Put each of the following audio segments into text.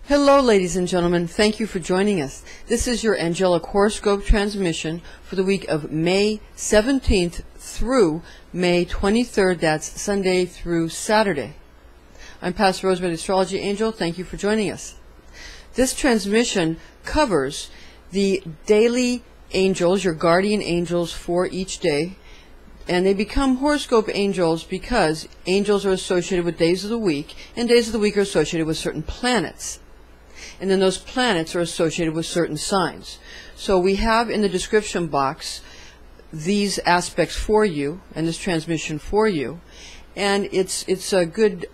Hello, ladies and gentlemen. Thank you for joining us. This is your angelic horoscope transmission for the week of May 17th through May 23rd. That's Sunday through Saturday. I'm Pastor Rosemary, the Astrology Angel. Thank you for joining us. This transmission covers the daily angels, your guardian angels for each day, and they become horoscope angels because angels are associated with days of the week, and days of the week are associated with certain planets. And then those planets are associated with certain signs. So we have in the description box these aspects for you and this transmission for you. And it's a good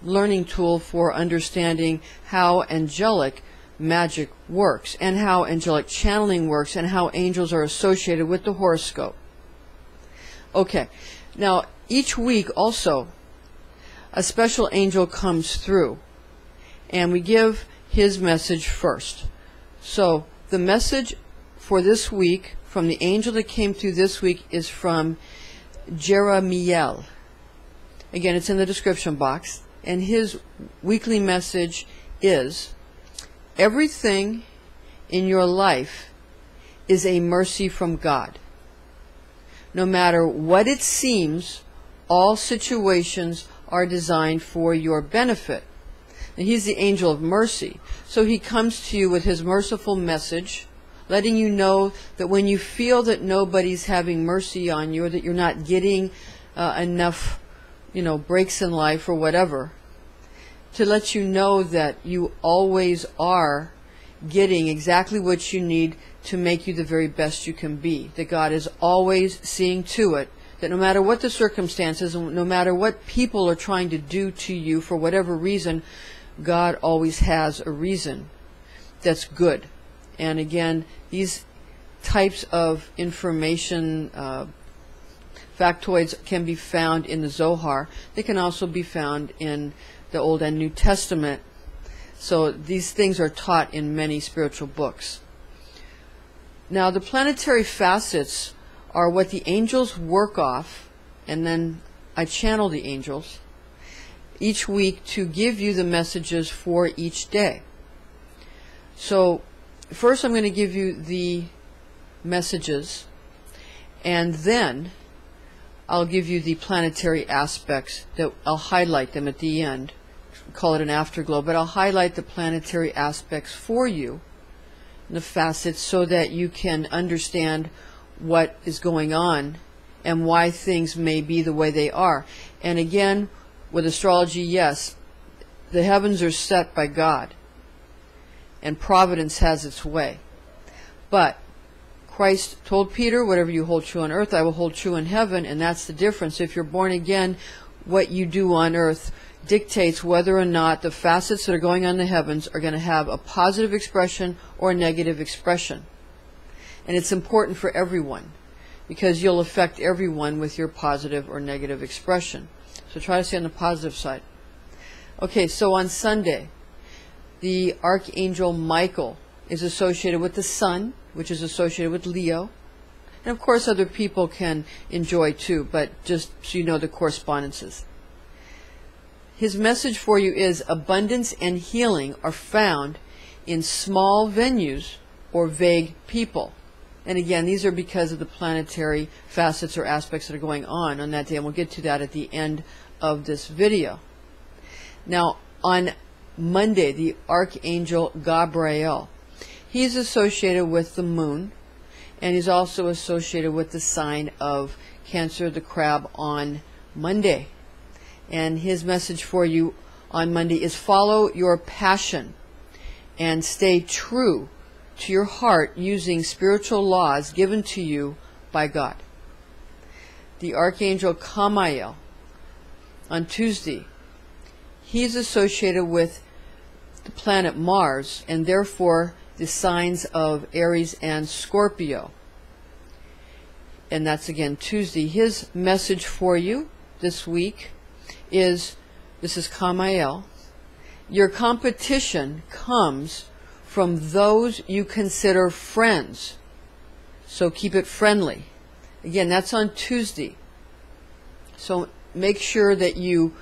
learning tool for understanding how angelic magic works and how angelic channeling works and how angels are associated with the horoscope. Okay, now each week also a special angel comes through and we give his message first. So the message for this week from the angel that came through this week is from Jeremiel. Again, it's in the description box, and his weekly message is: everything in your life is a mercy from God. No matter what it seems, all situations are designed for your benefit. And he's the angel of mercy. So he comes to you with his merciful message, letting you know that when you feel that nobody's having mercy on you, or that you're not getting enough, breaks in life or whatever, to let you know that you always are getting exactly what you need to make you the very best you can be. That God is always seeing to it that no matter what the circumstances, no matter what people are trying to do to you for whatever reason, God always has a reason that's good. And again, these types of information, factoids, can be found in the Zohar. They can also be found in the Old and New Testament. So these things are taught in many spiritual books. Now, the planetary facets are what the angels work off, and then I channel the angels each week to give you the messages for each day. So first I'm going to give you the messages, and then I'll give you the planetary aspects that I'll highlight them at the end. Call it an afterglow, but I'll highlight the planetary aspects for you, the facets, so that you can understand what is going on and why things may be the way they are. And again, with astrology, yes, the heavens are set by God, and providence has its way. But Christ told Peter, whatever you hold true on earth, I will hold true in heaven, and that's the difference. If you're born again, what you do on earth dictates whether or not the facets that are going on in the heavens are going to have a positive expression or a negative expression. And it's important for everyone, because you'll affect everyone with your positive or negative expression. So try to stay on the positive side. Okay, so on Sunday, the Archangel Michael is associated with the Sun, which is associated with Leo. And of course other people can enjoy too, but just so you know the correspondences. His message for you is: abundance and healing are found in small venues or vague people. And again, these are because of the planetary facets or aspects that are going on that day, and we'll get to that at the end of this video. Now, on Monday, the Archangel Gabriel, he's associated with the moon, and he's also associated with the sign of Cancer, the crab, on Monday. And his message for you on Monday is: follow your passion and stay true to your heart using spiritual laws given to you by God. The Archangel Michael, on Tuesday, he is associated with the planet Mars, and therefore the signs of Aries and Scorpio. And that's again Tuesday. His message for you this week is, this is Michael, your competition comes from those you consider friends, so keep it friendly. Again, that's on Tuesday. So make sure that you,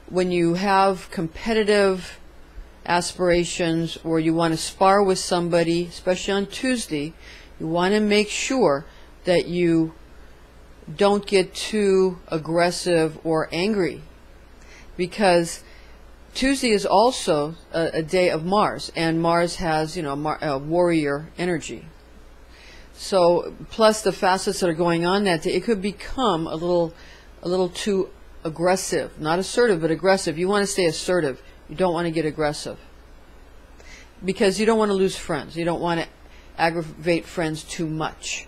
when you have competitive aspirations, or you want to spar with somebody, especially on Tuesday, you want to make sure that you don't get too aggressive or angry, because Tuesday is also a day of Mars, and Mars has, you know, a warrior energy. So plus the facets that are going on that day, it could become a little too aggressive. Not assertive, but aggressive. You want to stay assertive. You don't want to get aggressive, because you don't want to lose friends. You don't want to aggravate friends too much.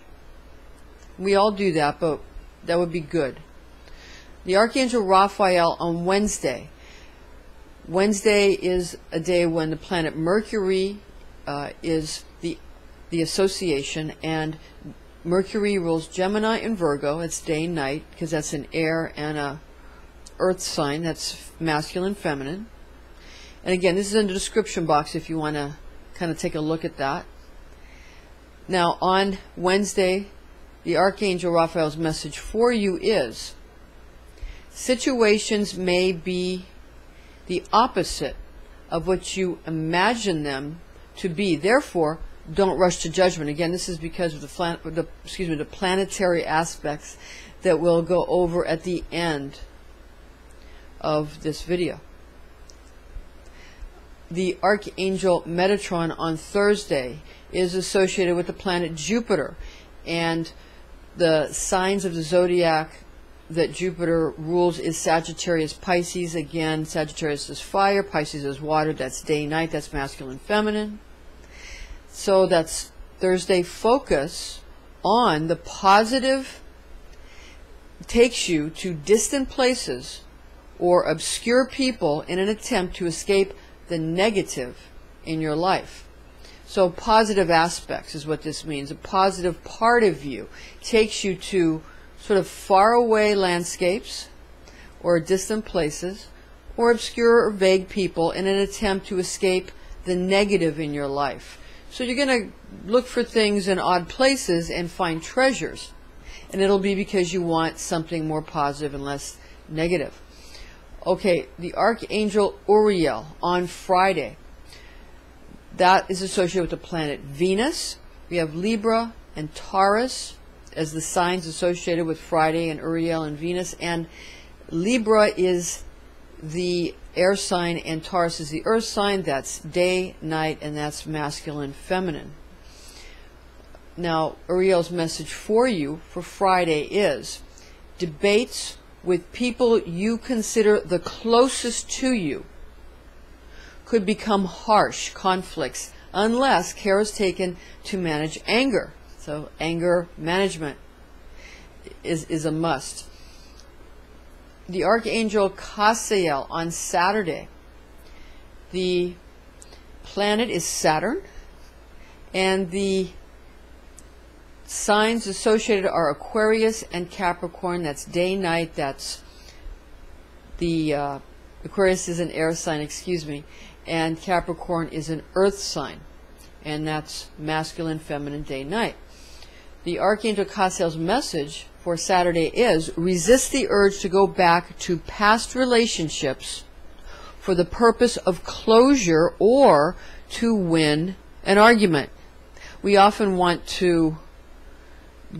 We all do that, but that would be good. The Archangel Raphael on Wednesday. Wednesday is a day when the planet Mercury is the association, and Mercury rules Gemini and Virgo. It's day and night, because that's an air and a earth sign. That's masculine, feminine. And again, this is in the description box if you want to kind of take a look at that. Now on Wednesday, the Archangel Raphael's message for you is: situations may be the opposite of what you imagine them to be. Therefore, don't rush to judgment. Again, this is because of the planetary aspects that we'll go over at the end of this video. The Archangel Metatron on Thursday is associated with the planet Jupiter, and the signs of the zodiac that Jupiter rules is Sagittarius, Pisces. Again, Sagittarius is fire, Pisces is water. That's day, night. That's masculine, feminine. So that's Thursday. Focus on the positive. Takes you to distant places or obscure people in an attempt to escape the negative in your life. So positive aspects is what this means. A positive part of you takes you to sort of faraway landscapes or distant places or obscure or vague people in an attempt to escape the negative in your life. So you're going to look for things in odd places and find treasures, and it'll be because you want something more positive and less negative. Okay, the Archangel Uriel on Friday. That is associated with the planet Venus. We have Libra and Taurus as the signs associated with Friday, and Uriel and Venus. And Libra is the air sign and Taurus is the earth sign. That's day, night, and that's masculine, feminine. Now, Uriel's message for you for Friday is: debates with people you consider the closest to you could become harsh conflicts unless care is taken to manage anger. So anger management is a must. The Archangel Gabriel on Saturday. The planet is Saturn, and the signs associated are Aquarius and Capricorn. That's day, night. That's the Aquarius is an air sign, excuse me, and Capricorn is an earth sign, and that's masculine, feminine, day, night. The Archangel Gabriel's message for Saturday is: resist the urge to go back to past relationships for the purpose of closure or to win an argument. We often want to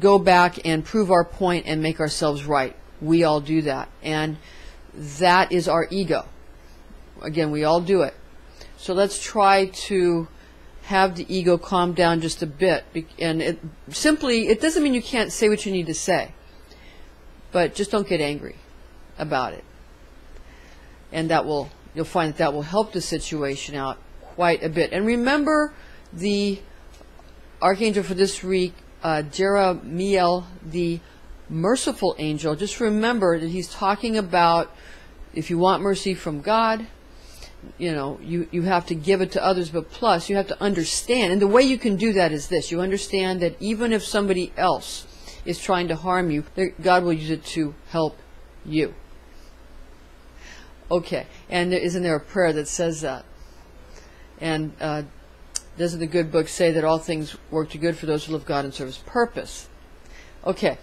go back and prove our point and make ourselves right. We all do that, and that is our ego. Again, we all do it. So let's try to have the ego calm down just a bit. And it doesn't mean you can't say what you need to say, but just don't get angry about it. And you'll find that will help the situation out quite a bit. And remember the Archangel for this week, Jeremiel, the merciful angel. Just remember that he's talking about if you want mercy from God, you have to give it to others, but plus you have to understand. And the way you can do that is this: you understand that even if somebody else is trying to harm you, God will use it to help you. Okay, and isn't there a prayer that says that? And doesn't the good book say that all things work to good for those who love God and serve His purpose? Okay,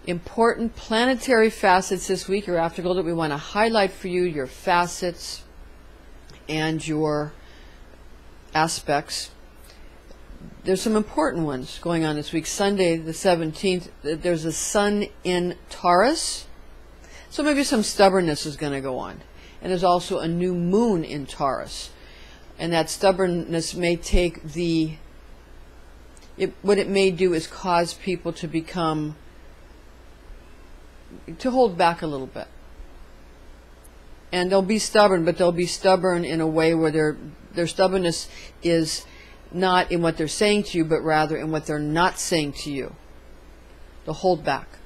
important planetary facets this week are afterglow that we want to highlight for you. Your facets and your aspects. There's some important ones going on this week. Sunday the 17th, there's a sun in Taurus, so maybe some stubbornness is going to go on. And there's also a new moon in Taurus, and that stubbornness may take what it may do is cause people to hold back a little bit. And they'll be stubborn, but they'll be stubborn in a way where their stubbornness is not in what they're saying to you, but rather in what they're not saying to you. They'll hold back.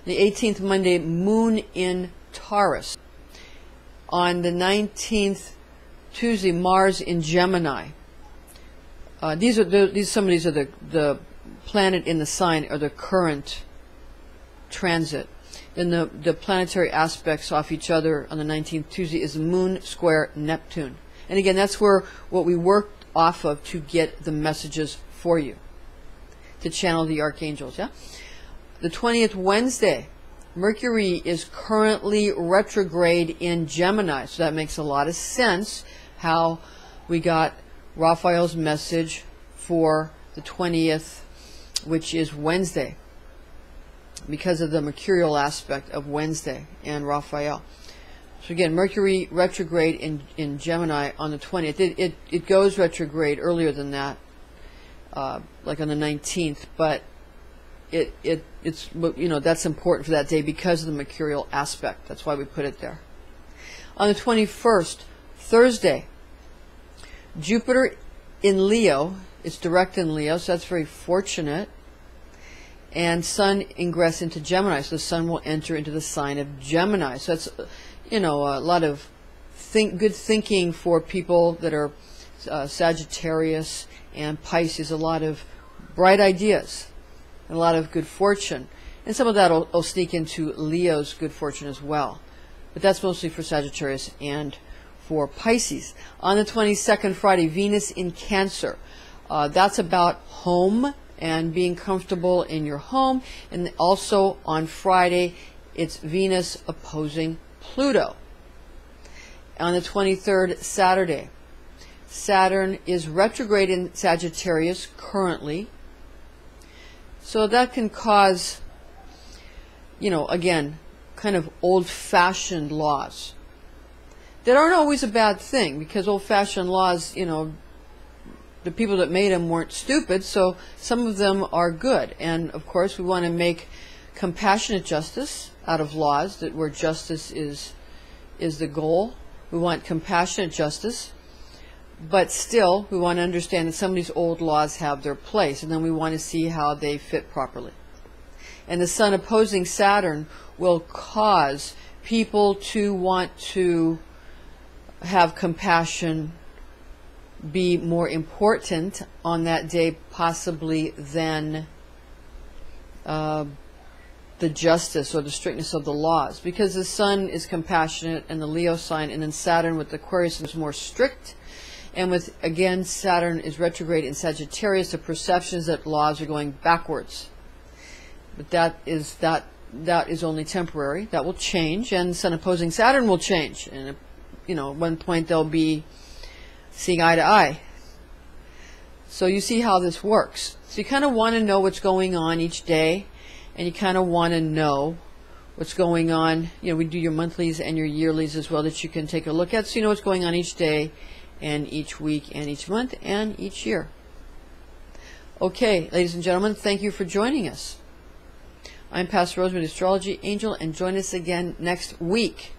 The 18th, Monday, moon in Taurus. On the 19th, Tuesday, Mars in Gemini. Some of these are the planet in the sign, or the current transit. Then the planetary aspects off each other on the 19th, Tuesday, is Moon square Neptune. And again, that's what we worked off of to get the messages for you, to channel the archangels. Yeah. The 20th, Wednesday, Mercury is currently retrograde in Gemini, so that makes a lot of sense how we got Raphael's message for the 20th, which is Wednesday, because of the mercurial aspect of Wednesday and Raphael. So again, Mercury retrograde in Gemini on the 20th. It goes retrograde earlier than that, like on the 19th, but it's that's important for that day because of the mercurial aspect. That's why we put it there. On the 21st, Thursday, Jupiter in Leo, it's direct in Leo, so that's very fortunate. And Sun ingress into Gemini, so the Sun will enter into the sign of Gemini. So that's, a lot of good thinking for people that are Sagittarius and Pisces. A lot of bright ideas and a lot of good fortune. And some of that will sneak into Leo's good fortune as well. But that's mostly for Sagittarius and for Pisces. On the 22nd, Friday, Venus in Cancer. That's about home and being comfortable in your home. And also on Friday, it's Venus opposing Pluto. On the 23rd, Saturday, Saturn is retrograde in Sagittarius currently. So that can cause, again, kind of old-fashioned laws that aren't always a bad thing, because old-fashioned laws, the people that made them weren't stupid, so some of them are good. And of course, we want to make compassionate justice out of laws, where justice is the goal. We want compassionate justice, but still we want to understand that some of these old laws have their place, and then we want to see how they fit properly. And the Sun opposing Saturn will cause people to want to have compassion be more important on that day, possibly than the justice or the strictness of the laws, because the Sun is compassionate in the Leo sign, and then Saturn with Aquarius is more strict, and with, again, Saturn is retrograde in Sagittarius, the perceptions that laws are going backwards. But that is only temporary. That will change, and Sun opposing Saturn will change, and at one point they'll be seeing eye to eye. So you see how this works. So you kind of want to know what's going on each day, and you kind of want to know what's going on. We do your monthlies and your yearlies as well, that you can take a look at, so you know what's going on each day and each week and each month and each year. Okay, ladies and gentlemen, thank you for joining us. I'm Pastor Rosemary, Astrology Angel, and join us again next week.